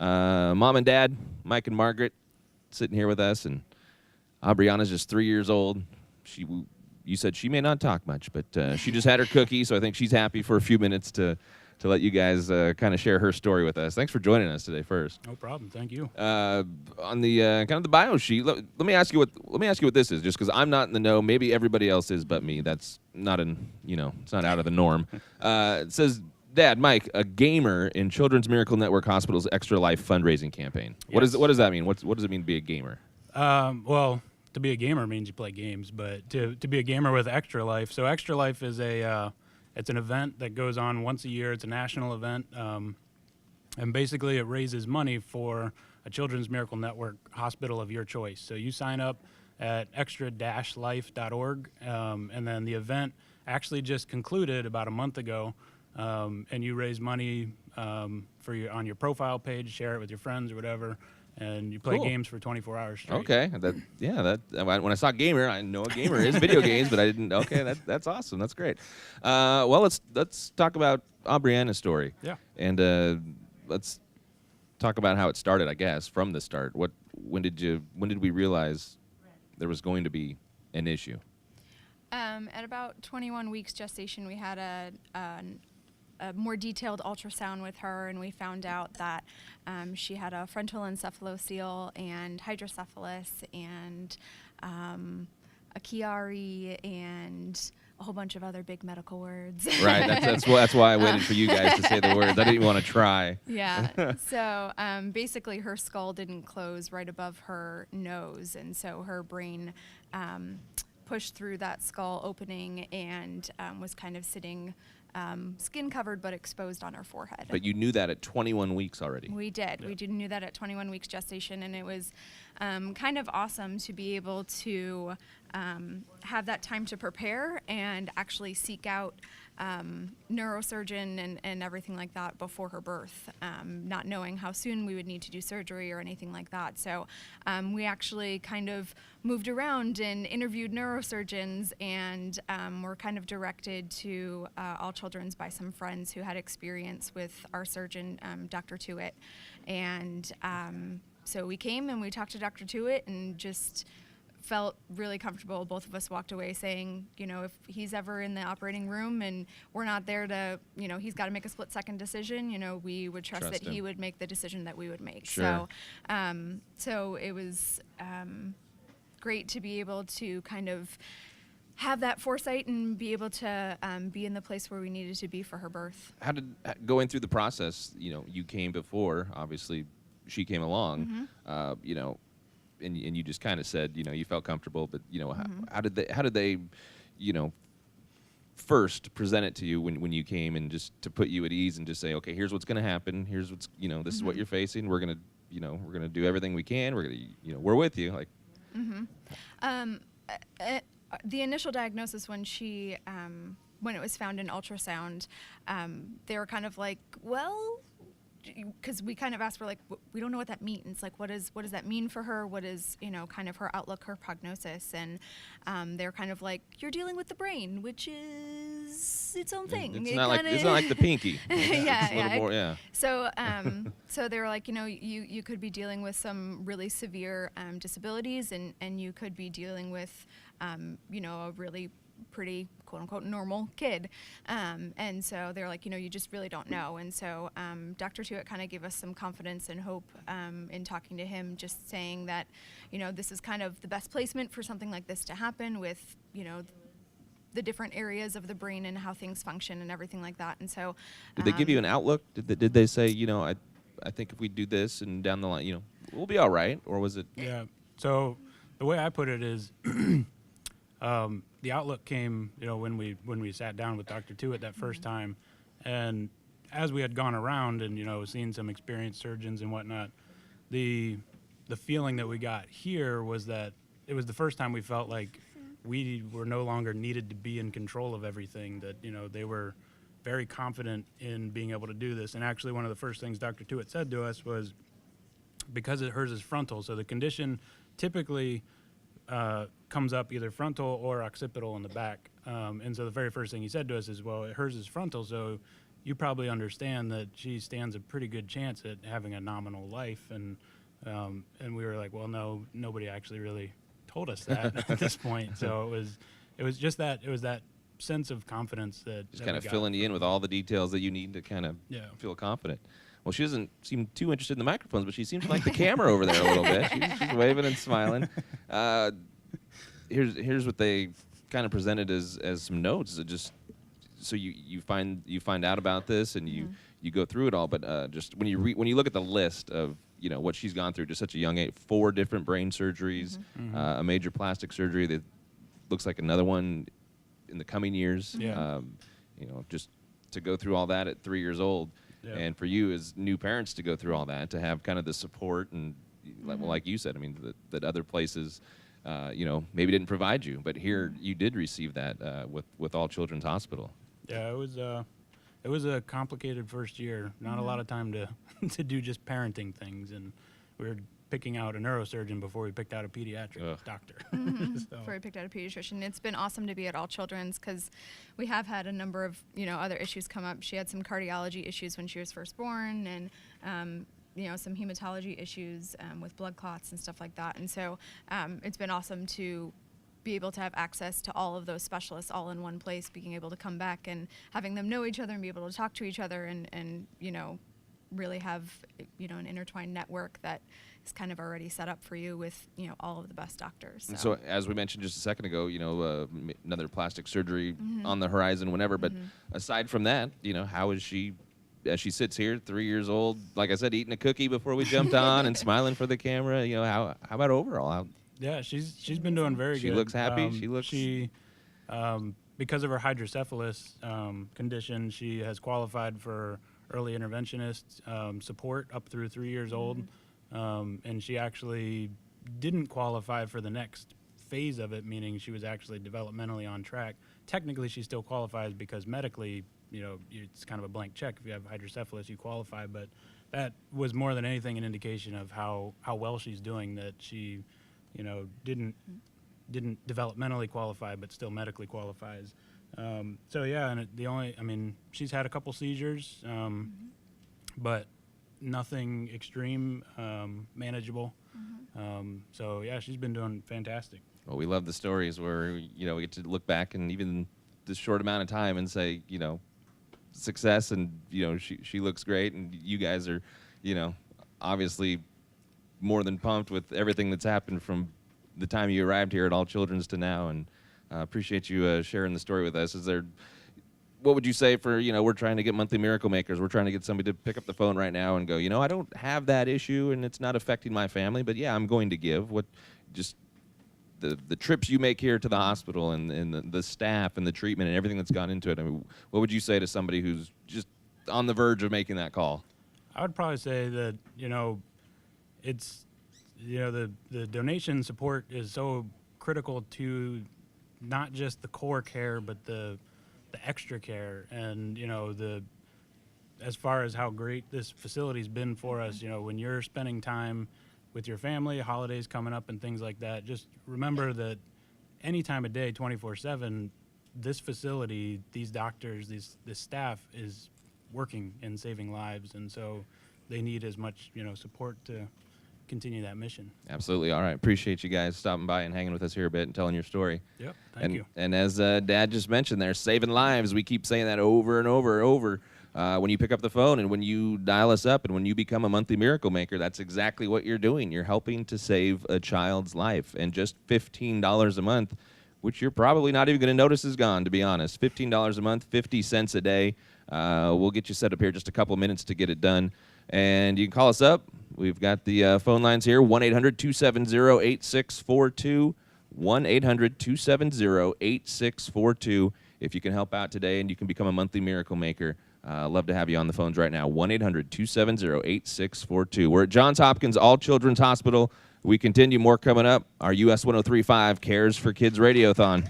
Mom and Dad, Mike and Margaret, sitting here with us, and Abriana's just 3 years old. You said she may not talk much, but she just had her cookie, so I think she's happy for a few minutes to let you guys kind of share her story with us. Thanks for joining us today. First, no problem. Thank you. On the kind of the bio sheet, let me ask you what this is, just because I'm not in the know. Maybe everybody else is, but me. That's not it's not out of the norm. It says, Dad, Mike, a gamer in Children's Miracle Network Hospital's Extra Life fundraising campaign. Yes. What does that mean? What does it mean to be a gamer? Well, to be a gamer means you play games, but to be a gamer with Extra Life. So Extra Life is it's an event that goes on once a year. It's a national event, and basically it raises money for a Children's Miracle Network hospital of your choice. So you sign up at extra-life.org, and then the event actually just concluded about a month ago, and you raise money on your profile page, share it with your friends or whatever, and you play games for 24 hours straight. Okay, when I saw gamer, I know a gamer is video games, but I didn't. Okay, that's awesome. That's great. Well, let's talk about Abriana's story. Yeah. And let's talk about how it started. I guess from the start. When did we realize there was going to be an issue? At about 21 weeks gestation, we had a more detailed ultrasound with her, and we found out that she had a frontal encephalocele and hydrocephalus and a Chiari and a whole bunch of other big medical words. Right. That's why I waited for you guys to say the words. I didn't even want to try. Yeah. So basically, her skull didn't close right above her nose, and so her brain pushed through that skull opening and was kind of sitting skin covered but exposed on her forehead. But you knew that at 21 weeks already. We did. Yeah. We knew that at 21 weeks gestation, and it was kind of awesome to be able to have that time to prepare and actually seek out neurosurgeon and everything like that before her birth, not knowing how soon we would need to do surgery or anything like that. So we actually kind of moved around and interviewed neurosurgeons, and were kind of directed to All Children's by some friends who had experience with our surgeon, Dr. Tuitt. And so we came and we talked to Dr. Tuitt and just felt really comfortable. Both of us walked away saying, if he's ever in the operating room and we're not there to, he's got to make a split-second decision, we would trust that he would make the decision that we would make. Sure. So it was great to be able to kind of have that foresight and be able to be in the place where we needed to be for her birth. How did going through the process? You came before. Obviously, she came along. Mm-hmm. And you just kind of said, you felt comfortable, but how did they, first present it to you when you came, and just to put you at ease and just say, okay, here's what's going to happen. Here's what's this is what you're facing. We're gonna do everything we can. We're gonna we're with you. Like. Mm-hmm. The initial diagnosis when she when it was found in ultrasound, they were kind of like, well, because we kind of asked, we're like, we don't know what that means. Like, what does that mean for her? What is, kind of her outlook, her prognosis? And they're kind of like, you're dealing with the brain, which is its own thing. It's not like the pinky. Yeah. So, so they were like, you could be dealing with some really severe disabilities, and you could be dealing with, a really pretty quote-unquote normal kid, and so they're like, you just really don't know. And so Dr. Tuitt kind of gave us some confidence and hope in talking to him, just saying that this is kind of the best placement for something like this to happen, with the different areas of the brain and how things function and everything like that. And so did they give you an outlook? Did they say, I think if we do this and down the line, we'll be all right? Or was it? Yeah. So the way I put it is, the outlook came, when we sat down with Dr. Tuitt that first time, and as we had gone around and seen some experienced surgeons and whatnot, the feeling that we got here was that it was the first time we felt like we were no longer needed to be in control of everything. That they were very confident in being able to do this. And actually, one of the first things Dr. Tuitt said to us was, because hers is frontal, so the condition typically comes up either frontal or occipital in the back. And so the very first thing he said to us is, well, hers is frontal, so you probably understand that she stands a pretty good chance at having a nominal life. And we were like, well, no, nobody actually really told us that at this point. So it was just that, it was that sense of confidence that Just kind of filling you in with all the details that you need to kind of feel confident. Well, she doesn't seem too interested in the microphones, but she seems to like the camera over there a little bit. She's waving and smiling. Here's what they kind of presented as some notes. Just so you find out about this and you go through it all. But just when you look at the list of what she's gone through, just such a young age, 4 different brain surgeries, a major plastic surgery that looks like another one in the coming years. Just to go through all that at 3 years old. Yeah. And for you as new parents to go through all that, to have kind of the support and, like you said, I mean, that other places, maybe didn't provide you, but here you did receive that with All Children's Hospital. Yeah, it was a complicated first year. Not a lot of time to do just parenting things, and we were picking out a neurosurgeon before we picked out a pediatric doctor. Before we picked out a pediatrician. It's been awesome to be at All Children's because we have had a number of other issues come up. She had some cardiology issues when she was first born, and some hematology issues with blood clots and stuff like that. And so it's been awesome to be able to have access to all of those specialists all in one place, being able to come back and having them know each other and be able to talk to each other and really have an intertwined network that is kind of already set up for you with all of the best doctors. So as we mentioned just a second ago, another plastic surgery on the horizon whenever. But aside from that, how is she? As she sits here, 3 years old, like I said, eating a cookie before we jumped on and smiling for the camera. How about overall? Yeah, she's been doing very good. She looks happy. Because of her hydrocephalus condition, she has qualified for early interventionist support up through 3 years old, and she actually didn't qualify for the next phase of it, meaning she was actually developmentally on track. Technically, she still qualifies because medically, it's kind of a blank check. If you have hydrocephalus, you qualify, but that was more than anything an indication of how well she's doing, that she didn't developmentally qualify, but still medically qualifies. And she's had a couple seizures, but nothing extreme, manageable. She's been doing fantastic. Well, we love the stories where, we get to look back and even this short amount of time and say, success and, she looks great and you guys are, obviously more than pumped with everything that's happened from the time you arrived here at All Children's to now, and appreciate you sharing the story with us. What would you say for, we're trying to get monthly miracle makers, we're trying to get somebody to pick up the phone right now and go, I don't have that issue and it's not affecting my family, but yeah, I'm going to give. The trips you make here to the hospital and the staff and the treatment and everything that's gone into it, what would you say to somebody who's just on the verge of making that call? I would probably say that, it's, the donation support is so critical to not just the core care, but the extra care. And, as far as how great this facility's been for us, when you're spending time with your family, holidays coming up and things like that, just remember that any time of day, 24/7, this facility, these doctors, this staff is working and saving lives. And so they need as much, support to continue that mission. Absolutely. All right. Appreciate you guys stopping by and hanging with us here a bit and telling your story. Yep. Thank you. And as Dad just mentioned, they're saving lives. We keep saying that over and over and over. When you pick up the phone and when you dial us up and when you become a monthly miracle maker, that's exactly what you're doing. You're helping to save a child's life. And just $15 a month, which you're probably not even going to notice is gone, to be honest. $15 a month, 50 cents a day. We'll get you set up here just a couple minutes to get it done. And you can call us up. We've got the phone lines here, 1-800-270-8642, 1-800-270-8642. If you can help out today and you can become a monthly miracle maker, love to have you on the phones right now, 1-800-270-8642. We're at Johns Hopkins All Children's Hospital. We continue, more coming up. Our US 103.5 Cares for Kids Radiothon.